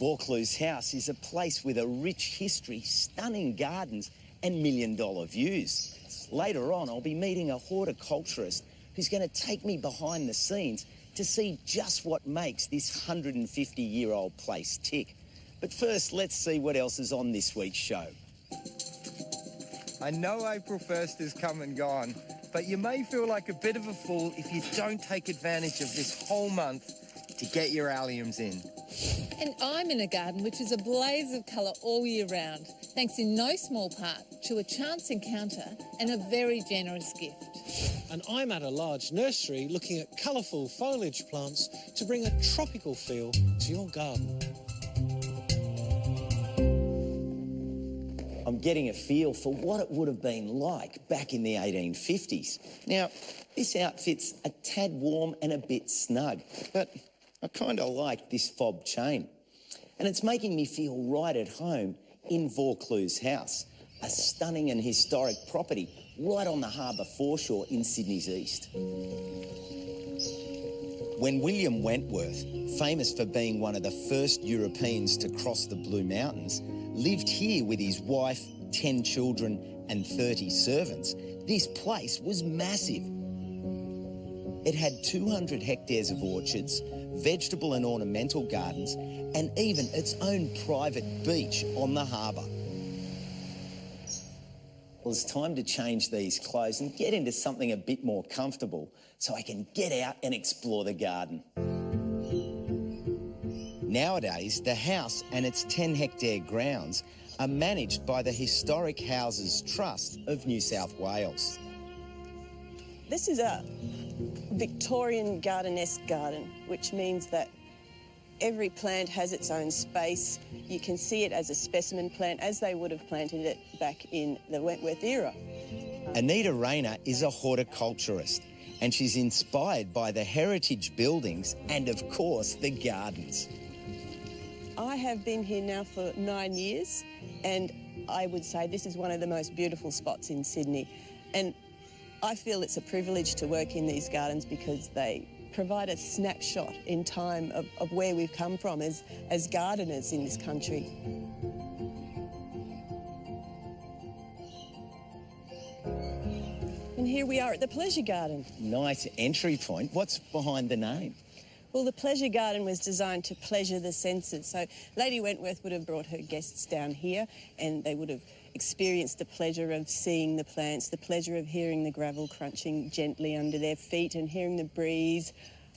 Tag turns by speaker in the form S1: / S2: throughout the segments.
S1: Vaucluse House is a place with a rich history, stunning gardens and million-dollar views. Later on, I'll be meeting a horticulturist who's going to take me behind the scenes to see just what makes this 150-year-old place tick. But first, let's see what else is on this week's show.
S2: I know April 1st is come and gone, but you may feel like a bit of a fool if you don't take advantage of this whole month to get your alliums in.
S3: And I'm in a garden which is a blaze of colour all year round, thanks in no small part to a chance encounter and a very generous gift.
S4: And I'm at a large nursery looking at colourful foliage plants to bring a tropical feel to your garden.
S1: I'm getting a feel for what it would have been like back in the 1850s. Now, this outfit's a tad warm and a bit snug, but I kind of like this fob chain. And it's making me feel right at home in Vaucluse House, a stunning and historic property right on the harbour foreshore in Sydney's east. When William Wentworth, famous for being one of the first Europeans to cross the Blue Mountains, lived here with his wife, 10 children and 30 servants, this place was massive. It had 200 hectares of orchards, vegetable and ornamental gardens, and even its own private beach on the harbour. Well, it's time to change these clothes and get into something a bit more comfortable so I can get out and explore the garden. Nowadays, the house and its 10-hectare grounds are managed by the Historic Houses Trust of New South Wales.
S5: This is a Victorian garden-esque garden, which means that every plant has its own space. You can see it as a specimen plant, as they would have planted it back in the Wentworth era.
S1: Anita Rayner is a horticulturist, and she's inspired by the heritage buildings and, of course, the gardens.
S5: I have been here now for 9 years, and I would say this is one of the most beautiful spots in Sydney. And I feel it's a privilege to work in these gardens because they provide a snapshot in time of where we've come from as gardeners in this country. And here we are at the Pleasure Garden.
S1: Nice entry point. What's behind the name?
S5: Well, the Pleasure Garden was designed to pleasure the senses. So Lady Wentworth would have brought her guests down here and they would have experienced the pleasure of seeing the plants, the pleasure of hearing the gravel crunching gently under their feet and hearing the breeze.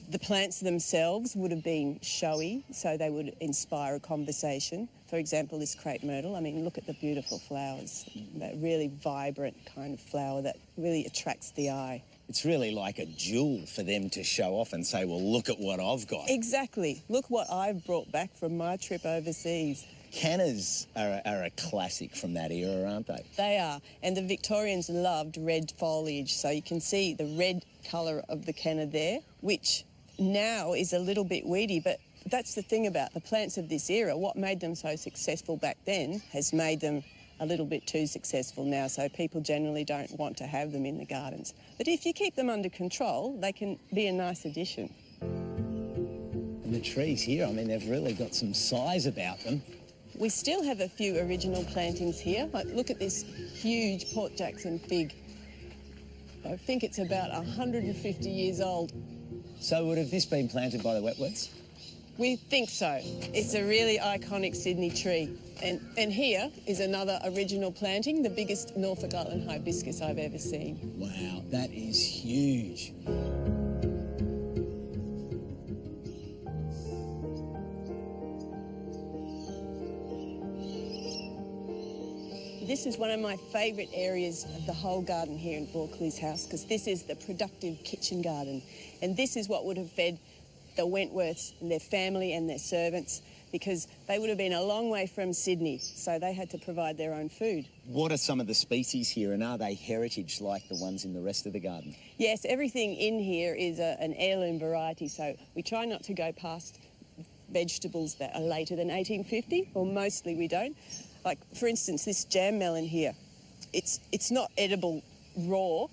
S5: The plants themselves would have been showy, so they would inspire a conversation. For example, this crepe myrtle, I mean, look at the beautiful flowers, that really vibrant kind of flower that really attracts the eye.
S1: It's really like a jewel for them to show off and say, well, look at what I've got.
S5: Exactly. Look what I've brought back from my trip overseas.
S1: Cannas are a classic from that era, aren't they?
S5: They are. And the Victorians loved red foliage. So you can see the red colour of the canna there, which now is a little bit weedy, but that's the thing about the plants of this era. What made them so successful back then has made them a little bit too successful now, so people generally don't want to have them in the gardens. But if you keep them under control, they can be a nice addition.
S1: And the trees here, I mean, they've really got some size about them.
S5: We still have a few original plantings here. Like, look at this huge Port Jackson fig. I think it's about 150 years old.
S1: So would have this been planted by the Wentworths?
S5: We think so. It's a really iconic Sydney tree. And here is another original planting, the biggest Norfolk Island hibiscus I've ever seen.
S1: Wow, that is huge.
S5: This is one of my favourite areas of the whole garden here in Vaucluse House because this is the productive kitchen garden. And this is what would have fed the Wentworths and their family and their servants because they would have been a long way from Sydney, so they had to provide their own food.
S1: What are some of the species here, and are they heritage like the ones in the rest of the garden?
S5: Yes, everything in here is an heirloom variety, so we try not to go past vegetables that are later than 1850, or mostly we don't. Like, for instance, this jam melon here, it's not edible raw,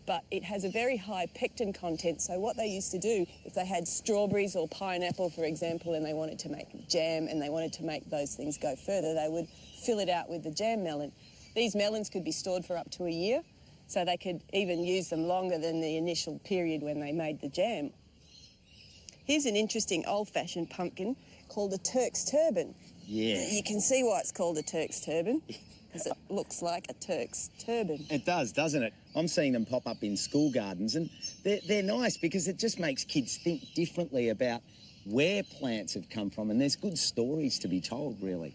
S5: but it has a very high pectin content. So what they used to do, if they had strawberries or pineapple, for example, and they wanted to make jam and they wanted to make those things go further, they would fill it out with the jam melon. These melons could be stored for up to a year, so they could even use them longer than the initial period when they made the jam. Here's an interesting old-fashioned pumpkin called a Turk's turban.
S1: Yeah.
S5: You can see why it's called a Turk's turban, because it looks like a Turk's turban.
S1: It does, doesn't it? I'm seeing them pop up in school gardens, and they're nice because it just makes kids think differently about where plants have come from, and there's good stories to be told, really.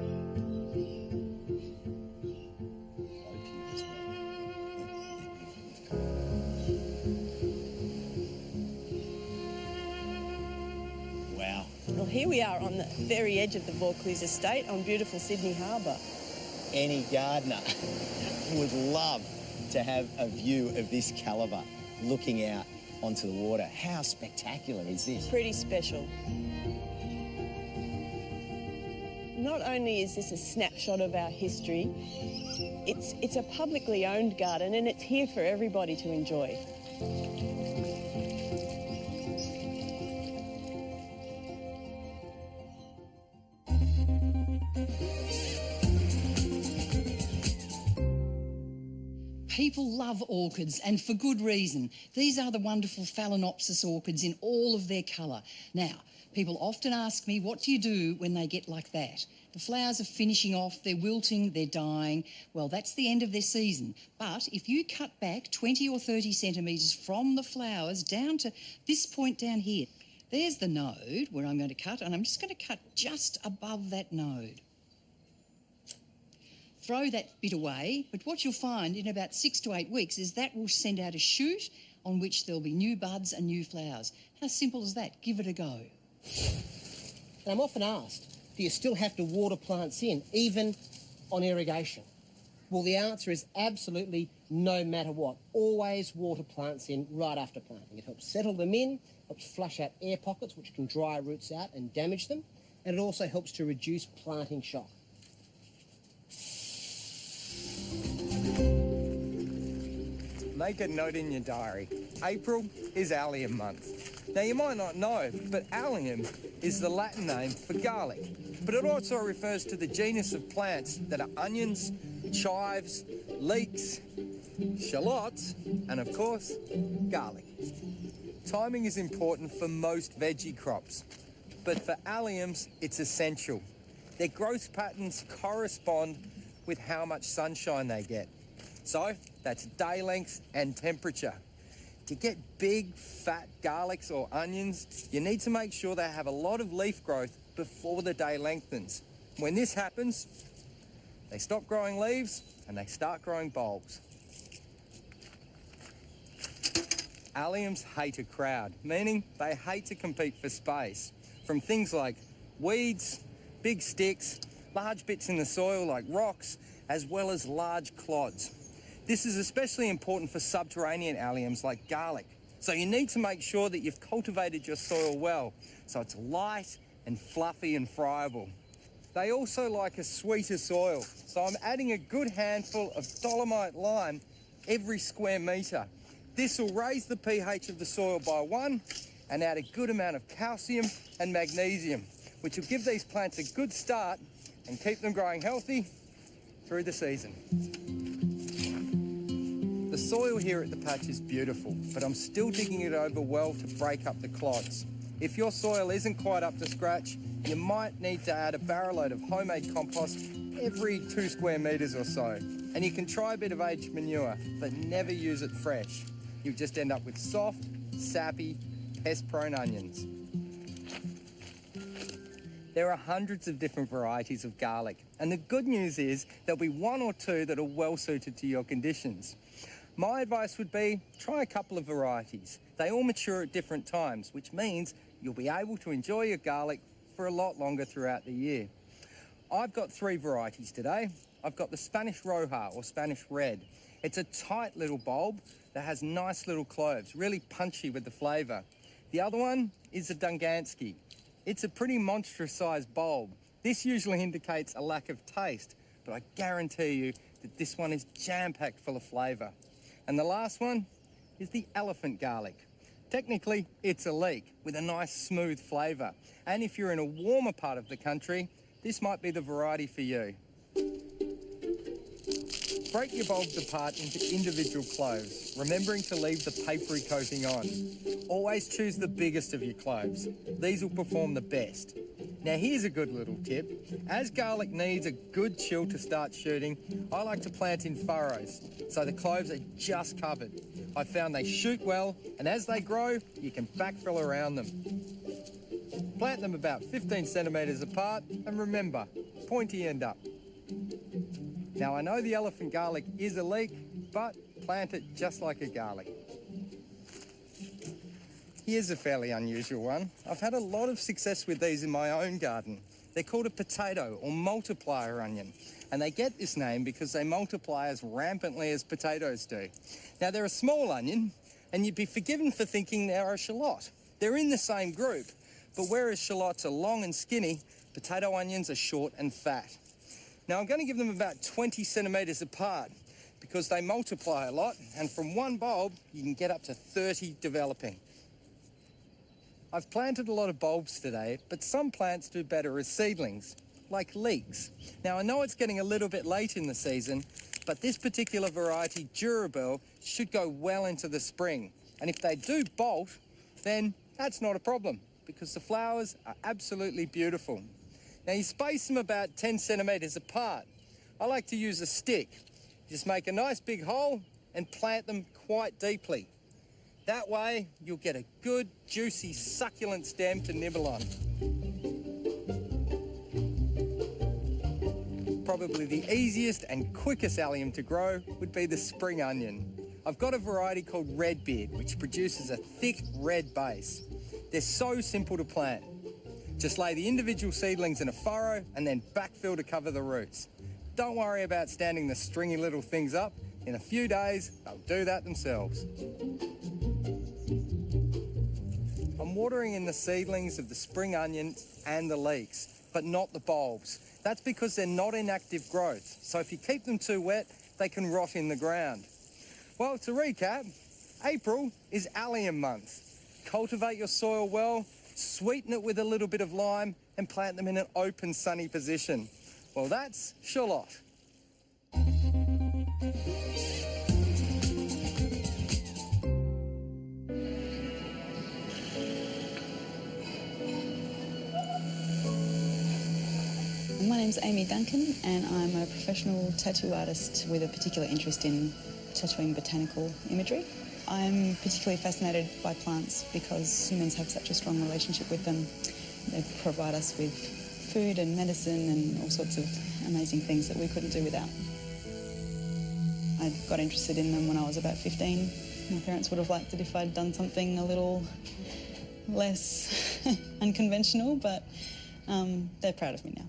S1: Wow.
S5: Well, here we are on the very edge of the Vaucluse estate on beautiful Sydney Harbour.
S1: Any gardener would love to have a view of this calibre looking out onto the water. How spectacular is this?
S5: Pretty special. Not only is this a snapshot of our history, it's a publicly owned garden and it's here for everybody to enjoy.
S6: People love orchids, and for good reason. These are the wonderful Phalaenopsis orchids in all of their colour. Now, people often ask me, what do you do when they get like that? The flowers are finishing off, they're wilting, they're dying. Well, that's the end of their season. But if you cut back 20 or 30 centimetres from the flowers down to this point down here, there's the node where I'm going to cut, and I'm just going to cut just above that node. Throw that bit away, but what you'll find in about 6 to 8 weeks is that will send out a shoot on which there'll be new buds and new flowers. How simple is that? Give it a go.
S7: And I'm often asked, do you still have to water plants in, even on irrigation? Well, the answer is absolutely no matter what. Always water plants in right after planting. It helps settle them in, helps flush out air pockets which can dry roots out and damage them, and it also helps to reduce planting shock.
S2: Make a note in your diary. April is allium month. Now you might not know, but allium is the Latin name for garlic. But it also refers to the genus of plants that are onions, chives, leeks, shallots, and of course, garlic. Timing is important for most veggie crops, but for alliums, it's essential. Their growth patterns correspond with how much sunshine they get. So that's day length and temperature. To get big, fat garlics or onions, you need to make sure they have a lot of leaf growth before the day lengthens. When this happens, they stop growing leaves and they start growing bulbs. Alliums hate a crowd, meaning they hate to compete for space. From things like weeds, big sticks, large bits in the soil like rocks, as well as large clods. This is especially important for subterranean alliums like garlic. So you need to make sure that you've cultivated your soil well, so it's light and fluffy and friable. They also like a sweeter soil, so I'm adding a good handful of dolomite lime every square metre. This will raise the pH of the soil by 1 and add a good amount of calcium and magnesium, which will give these plants a good start and keep them growing healthy through the season. The soil here at the patch is beautiful, but I'm still digging it over well to break up the clods. If your soil isn't quite up to scratch, you might need to add a barrel load of homemade compost every 2 square metres or so. And you can try a bit of aged manure, but never use it fresh. You'll just end up with soft, sappy, pest-prone onions. There are hundreds of different varieties of garlic, and the good news is there'll be 1 or 2 that are well suited to your conditions. My advice would be try a couple of varieties. They all mature at different times, which means you'll be able to enjoy your garlic for a lot longer throughout the year. I've got 3 varieties today. I've got the Spanish Roja or Spanish Red. It's a tight little bulb that has nice little cloves, really punchy with the flavour. The other one is the Dungansky. It's a pretty monstrous sized bulb. This usually indicates a lack of taste, but I guarantee you that this one is jam-packed full of flavour. And the last one is the elephant garlic. Technically, it's a leek with a nice smooth flavour. And if you're in a warmer part of the country, this might be the variety for you. Break your bulbs apart into individual cloves, remembering to leave the papery coating on. Always choose the biggest of your cloves. These will perform the best. Now here's a good little tip. As garlic needs a good chill to start shooting, I like to plant in furrows, so the cloves are just covered. I found they shoot well, and as they grow, you can backfill around them. Plant them about 15 centimetres apart, and remember, pointy end up. Now I know the elephant garlic is a leek, but plant it just like a garlic. Here's a fairly unusual one. I've had a lot of success with these in my own garden. They're called a potato or multiplier onion, and they get this name because they multiply as rampantly as potatoes do. Now they're a small onion, and you'd be forgiven for thinking they're a shallot. They're in the same group, but whereas shallots are long and skinny, potato onions are short and fat. Now I'm going to give them about 20 centimetres apart because they multiply a lot, and from one bulb you can get up to 30 developing. I've planted a lot of bulbs today, but some plants do better as seedlings, like leeks. Now I know it's getting a little bit late in the season, but this particular variety, Durabel, should go well into the spring. And if they do bolt, then that's not a problem because the flowers are absolutely beautiful. Now you space them about 10 centimetres apart. I like to use a stick. Just make a nice big hole and plant them quite deeply. That way you'll get a good, juicy, succulent stem to nibble on. Probably the easiest and quickest allium to grow would be the spring onion. I've got a variety called Redbeard, which produces a thick red base. They're so simple to plant. Just lay the individual seedlings in a furrow and then backfill to cover the roots. Don't worry about standing the stringy little things up. In a few days, they'll do that themselves. I'm watering in the seedlings of the spring onion and the leeks, but not the bulbs. That's because they're not in active growth, so if you keep them too wet, they can rot in the ground. Well, to recap, April is allium month. Cultivate your soil well, sweeten it with a little bit of lime, and plant them in an open, sunny position. Well, that's shallot.
S8: My name's Amy Duncan and I'm a professional tattoo artist with a particular interest in tattooing botanical imagery. I'm particularly fascinated by plants because humans have such a strong relationship with them. They provide us with food and medicine and all sorts of amazing things that we couldn't do without. I got interested in them when I was about 15. My parents would have liked it if I'd done something a little less unconventional, but they're proud of me now.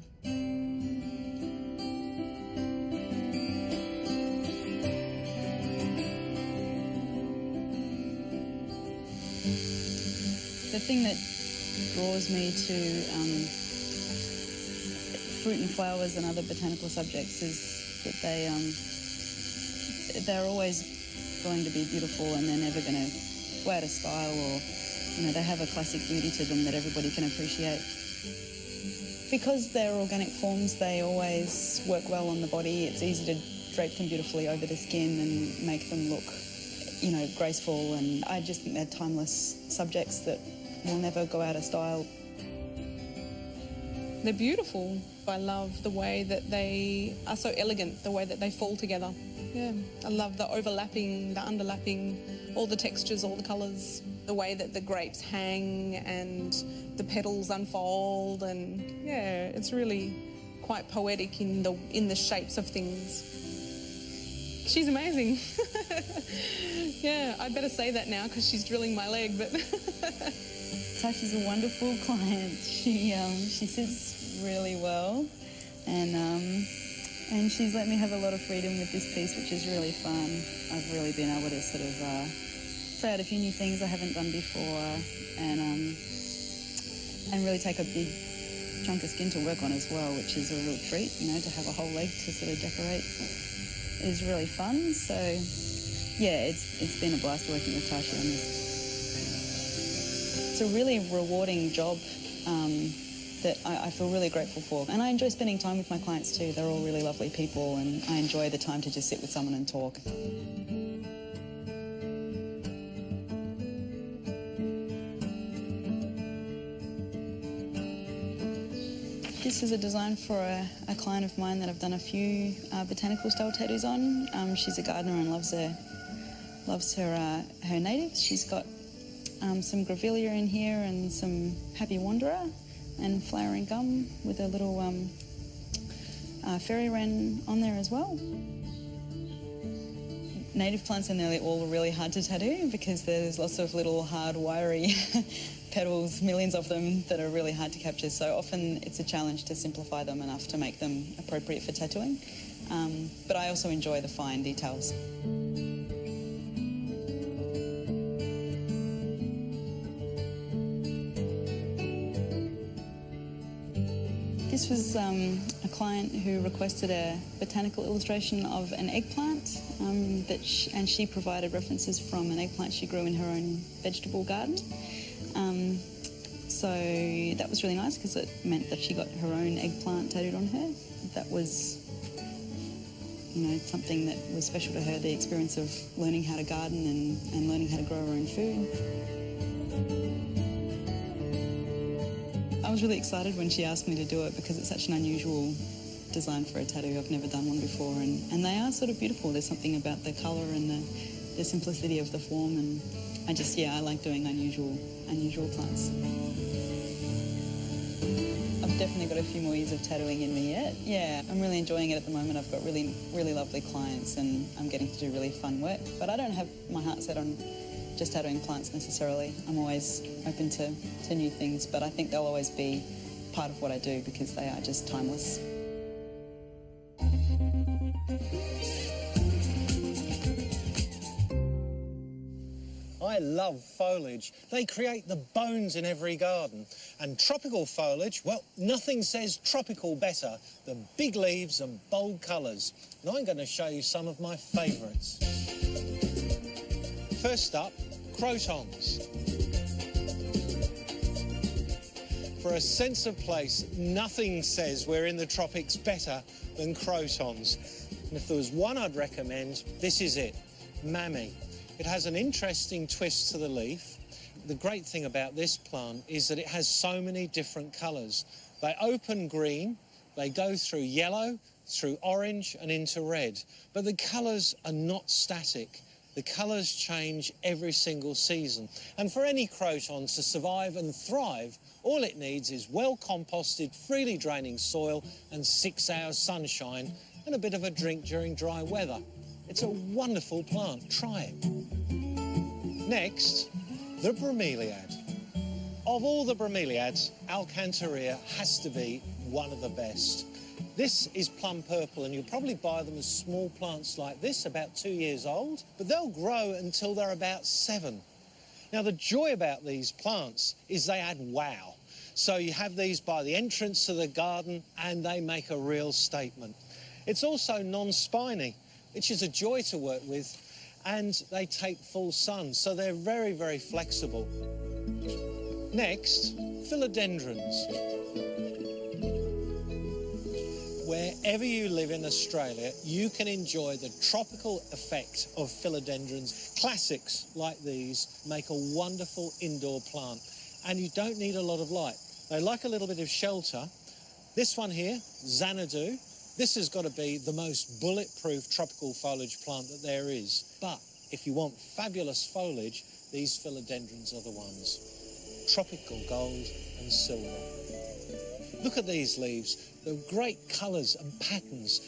S8: The thing that draws me to fruit and flowers and other botanical subjects is that they're always going to be beautiful and they're never going to go out of style, or they have a classic beauty to them that everybody can appreciate. Because they're organic forms, they always work well on the body. It's easy to drape them beautifully over the skin and make them look, graceful. And I just think they're timeless subjects that will never go out of style.
S9: They're beautiful. I love the way that they are so elegant, the way that they fall together. Yeah, I love the overlapping, the underlapping, all the textures, all the colours, the way that the grapes hang and the petals unfold, and yeah, it's really quite poetic in the shapes of things. She's amazing. Yeah, I better say that now because she's drilling my leg, but...
S8: Tash is a wonderful client. She sits really well, and she's let me have a lot of freedom with this piece, which is really fun. I've really been able to sort of try out a few new things I haven't done before, and really take a big chunk of skin to work on as well, which is a real treat. To have a whole leg to sort of decorate is really fun. So Yeah, it's been a blast working with Tashi on this. It's a really rewarding job that I feel really grateful for. And I enjoy spending time with my clients too. They're all really lovely people, and I enjoy the time to just sit with someone and talk. This is a design for a client of mine that I've done a few botanical style tattoos on. She's a gardener and loves her natives. She's got some grevillea in here and some happy wanderer and flowering gum with a little fairy wren on there as well. Native plants are nearly all really hard to tattoo because there's lots of little hard wiry petals, millions of them, that are really hard to capture. So often it's a challenge to simplify them enough to make them appropriate for tattooing. But I also enjoy the fine details. This was a client who requested a botanical illustration of an eggplant, and she provided references from an eggplant she grew in her own vegetable garden. So that was really nice because it meant that she got her own eggplant tattooed on her. That was, something that was special to her, the experience of learning how to garden and learning how to grow her own food. I was really excited when she asked me to do it because it's such an unusual design for a tattoo. I've never done one before, and they are sort of beautiful. There's something about the colour and the simplicity of the form, and I like doing unusual plants. I've definitely got a few more years of tattooing in me yet. Yeah, I'm really enjoying it at the moment. I've got really, really lovely clients and I'm getting to do really fun work. But I don't have my heart set on just tattooing plants necessarily. I'm always open to new things, but I think they'll always be part of what I do because they are just timeless.
S4: I love foliage. They create the bones in every garden. And tropical foliage, well, nothing says tropical better than big leaves and bold colours. And I'm going to show you some of my favourites. First up, crotons. For a sense of place, nothing says we're in the tropics better than crotons. And if there was one I'd recommend, this is it, Mammy. It has an interesting twist to the leaf. The great thing about this plant is that it has so many different colours. They open green, they go through yellow, through orange and into red. But the colours are not static. The colours change every single season. And for any croton to survive and thrive, all it needs is well-composted, freely draining soil and 6 hours sunshine and a bit of a drink during dry weather. It's a wonderful plant. Try it. Next, the bromeliad. Of all the bromeliads, Alcantara has to be one of the best. This is plum purple, and you'll probably buy them as small plants like this, about 2 years old, but they'll grow until they're about 7. Now, the joy about these plants is they add wow. So you have these by the entrance to the garden, and they make a real statement. It's also non-spiny, which is a joy to work with, and they take full sun, so they're very, very flexible. Next, philodendrons. Wherever you live in Australia, you can enjoy the tropical effect of philodendrons. Classics like these make a wonderful indoor plant, and you don't need a lot of light. They like a little bit of shelter. This one here, Xanadu, this has got to be the most bulletproof tropical foliage plant that there is. But if you want fabulous foliage, these philodendrons are the ones. Tropical gold and silver. Look at these leaves. They're great colours and patterns.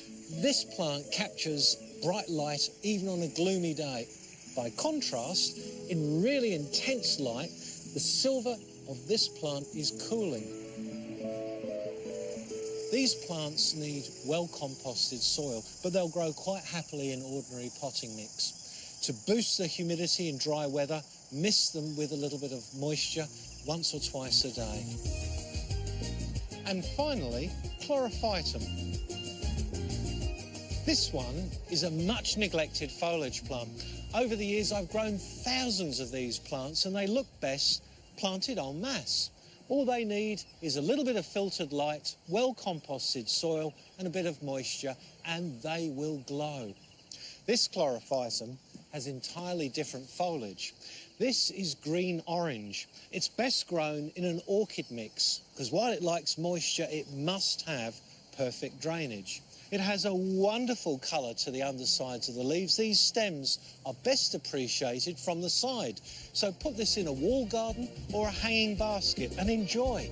S4: This plant captures bright light even on a gloomy day. By contrast, in really intense light, the silver of this plant is cooling. These plants need well-composted soil, but they'll grow quite happily in ordinary potting mix. To boost the humidity in dry weather, mist them with a little bit of moisture once or twice a day. And finally, chlorophytum. This one is a much neglected foliage plant. Over the years, I've grown thousands of these plants and they look best planted en masse. All they need is a little bit of filtered light, well-composted soil and a bit of moisture, and they will glow. This chlorophytum has entirely different foliage. This is green-orange. It's best grown in an orchid mix, because while it likes moisture, it must have perfect drainage. It has a wonderful colour to the undersides of the leaves. These stems are best appreciated from the side. So put this in a wall garden or a hanging basket and enjoy.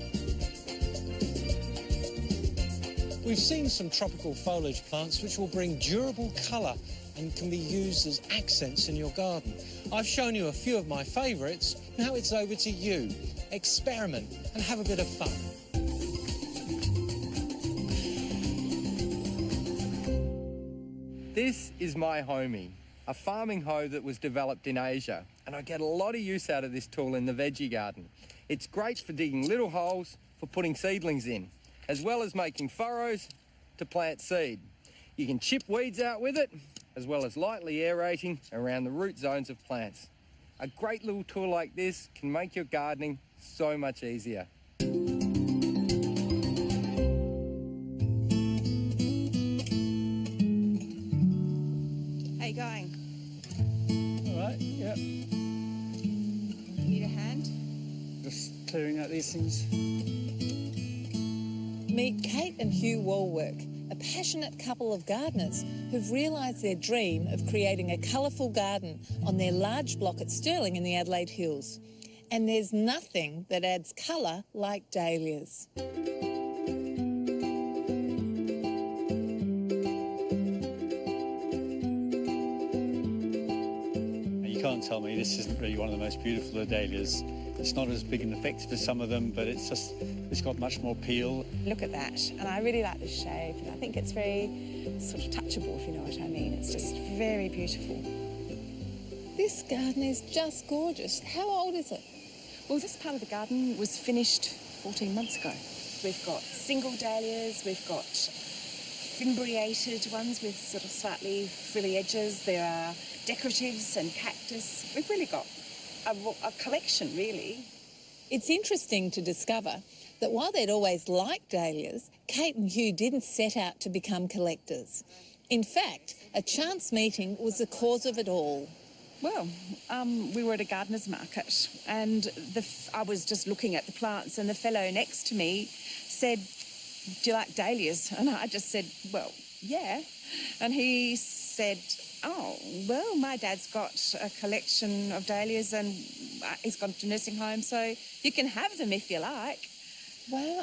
S4: We've seen some tropical foliage plants which will bring durable colour and can be used as accents in your garden. I've shown you a few of my favourites. Now it's over to you. Experiment and have a bit of fun.
S2: This is my homie, a farming hoe that was developed in Asia, and I get a lot of use out of this tool in the veggie garden. It's great for digging little holes for putting seedlings in, as well as making furrows to plant seed. You can chip weeds out with it, as well as lightly aerating around the root zones of plants. A great little tool like this can make your gardening so much easier.
S10: How you going?
S11: All right, yeah.
S10: Need a hand?
S11: Just clearing out these things.
S3: Meet Kate and Hugh Walwork, a passionate couple of gardeners who've realised their dream of creating a colourful garden on their large block at Stirling in the Adelaide Hills. And there's nothing that adds colour like dahlias.
S11: You can't tell me this isn't really one of the most beautiful of dahlias. It's not as big and effective as some of them, but it's got much more appeal.
S10: Look at that, and I really like the shape, and I think it's very sort of touchable, if you know what I mean. It's just very beautiful.
S3: This garden is just gorgeous. How old is it?
S10: Well, this part of the garden was finished 14 months ago. We've got single dahlias, we've got fimbriated ones with sort of slightly frilly edges. There are decoratives and cactus. We've really got a collection, really.
S3: It's interesting to discover that while they'd always liked dahlias, Kate and Hugh didn't set out to become collectors. In fact, a chance meeting was the cause of it all.
S10: Well, we were at a gardener's market and I was just looking at the plants and the fellow next to me said, "Do you like dahlias?" And I just said, "Well, yeah." And he said, "Oh, well, my dad's got a collection of dahlias and he's gone to a nursing home, so you can have them if you like."
S3: Wow,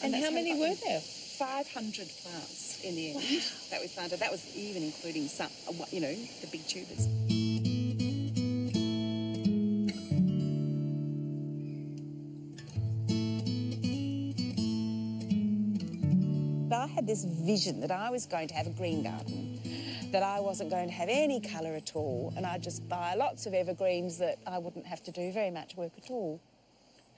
S3: and how many were there?
S10: 500 plants in the end that we planted. That was even including some, you know, the big tubers. But I had this vision that I was going to have a green garden, that I wasn't going to have any colour at all, and I'd just buy lots of evergreens that I wouldn't have to do very much work at all.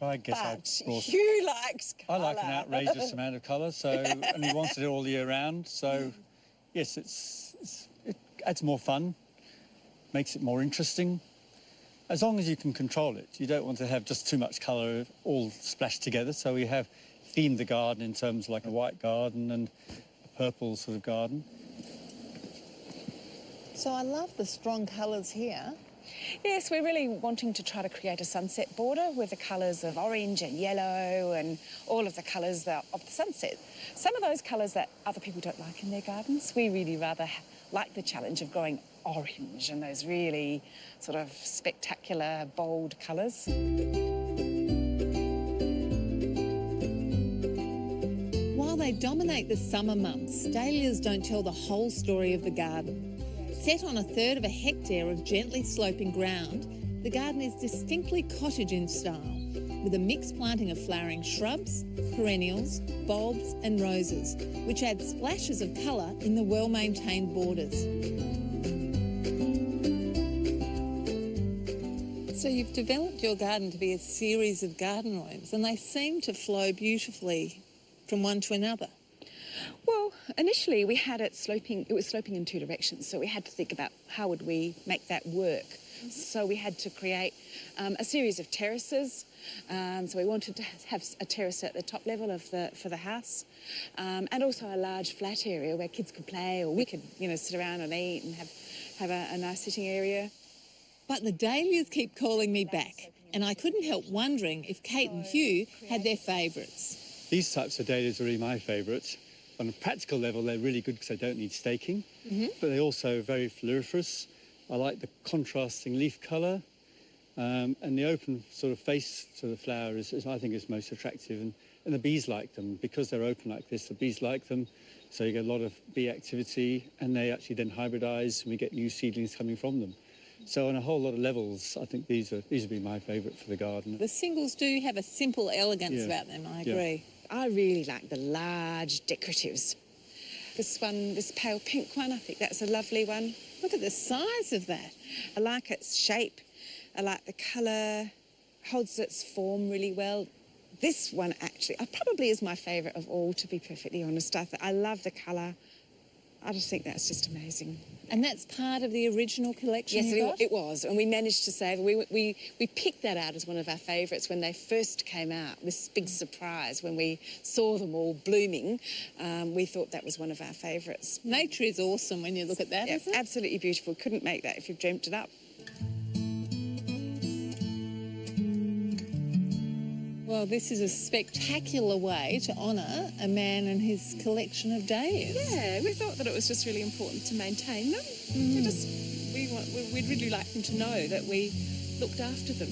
S11: I guess
S10: but Hugh likes colour.
S11: I like an outrageous amount of colour, so and he wanted it all year round. So, yes, it adds more fun, makes it more interesting. As long as you can control it, you don't want to have just too much colour all splashed together. So we have themed the garden in terms of like a white garden and a purple sort of garden.
S3: So I love the strong colours here.
S10: Yes, we're really wanting to try to create a sunset border with the colours of orange and yellow and all of the colours of the sunset. Some of those colours that other people don't like in their gardens, we really rather like the challenge of growing orange and those really sort of spectacular, bold colours.
S3: While they dominate the summer months, dahlias don't tell the whole story of the garden. Set on 1/3 of a hectare of gently sloping ground, the garden is distinctly cottage in style, with a mixed planting of flowering shrubs, perennials, bulbs and roses, which add splashes of colour in the well-maintained borders. So you've developed your garden to be a series of garden rooms, and they seem to flow beautifully from one to another.
S10: Well, initially we had it sloping in two directions, so we had to think about how would we make that work. So we had to create a series of terraces. So we wanted to have a terrace at the top level for the house, and also a large flat area where kids could play, or we could, sit around and eat and have a nice sitting area.
S3: But the dahlias keep calling me back, and I couldn't help wondering if Kate and Hugh had their favourites.
S11: These types of dahlias are really my favourites. On a practical level, they're really good because they don't need staking, but they're also very floriferous. I like the contrasting leaf colour, and the open sort of face to the flower is I think is most attractive, and the bees like them. Because they're open like this, the bees like them, so you get a lot of bee activity, and they actually then hybridise, and we get new seedlings coming from them. So on a whole lot of levels, I think these would be my favourite for the garden.
S3: The singles do have a simple elegance about them, I agree.
S10: I really like the large decoratives. This one, this pale pink one, I think that's a lovely one.
S3: Look at the size of that.
S10: I like its shape. I like the colour, holds its form really well. This one actually, probably is my favourite of all, to be perfectly honest. I love the colour. I just think that's just amazing.
S3: And that's part of the original collection?
S10: Yes, it was, and we managed to save it. We picked that out as one of our favourites when they first came out. This big surprise when we saw them all blooming. We thought that was one of our favourites.
S3: Nature is awesome when you look at that, isn't it?
S10: Absolutely beautiful. Couldn't make that if you dreamt it up.
S3: Well, this is a spectacular way to honour a man and his collection of dahlias.
S9: Yeah, we thought that it was just really important to maintain them. We'd really like them to know that we looked after them.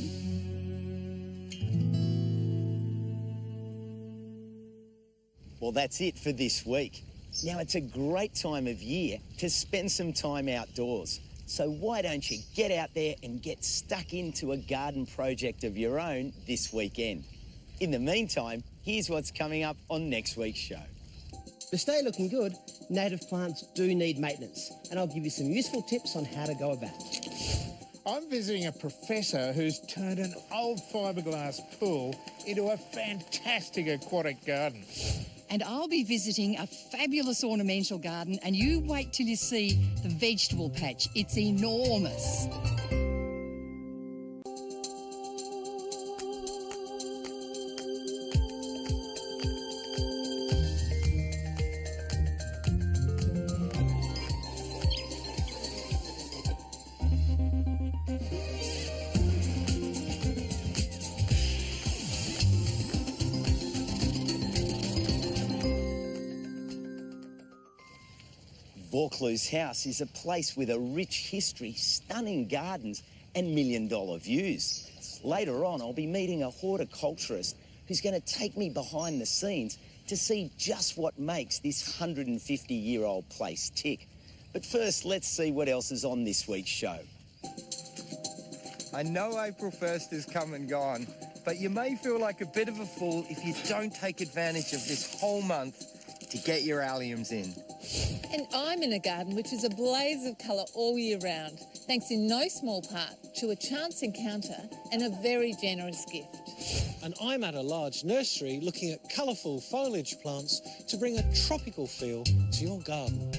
S1: Well, that's it for this week. Now, it's a great time of year to spend some time outdoors. So why don't you get out there and get stuck into a garden project of your own this weekend? In the meantime, here's what's coming up on next week's show.
S7: To stay looking good, native plants do need maintenance, and I'll give you some useful tips on how to go about it.
S12: I'm visiting a professor who's turned an old fiberglass pool into a fantastic aquatic garden.
S6: And I'll be visiting a fabulous ornamental garden, and you wait till you see the vegetable patch. It's enormous.
S1: Vaucluse House is a place with a rich history, stunning gardens and million-dollar views. Later on, I'll be meeting a horticulturist who's going to take me behind the scenes to see just what makes this 150-year-old place tick. But first, let's see what else is on this week's show.
S2: I know April 1st is come and gone, but you may feel like a bit of a fool if you don't take advantage of this whole month to get your alliums in.
S3: And I'm in a garden which is a blaze of colour all year round, thanks in no small part to a chance encounter and a very generous gift.
S4: And I'm at a large nursery looking at colourful foliage plants to bring a tropical feel to your garden.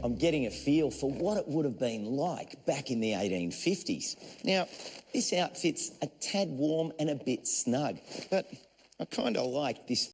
S1: I'm getting a feel for what it would have been like back in the 1850s. Now, this outfit's a tad warm and a bit snug, but I kind of like this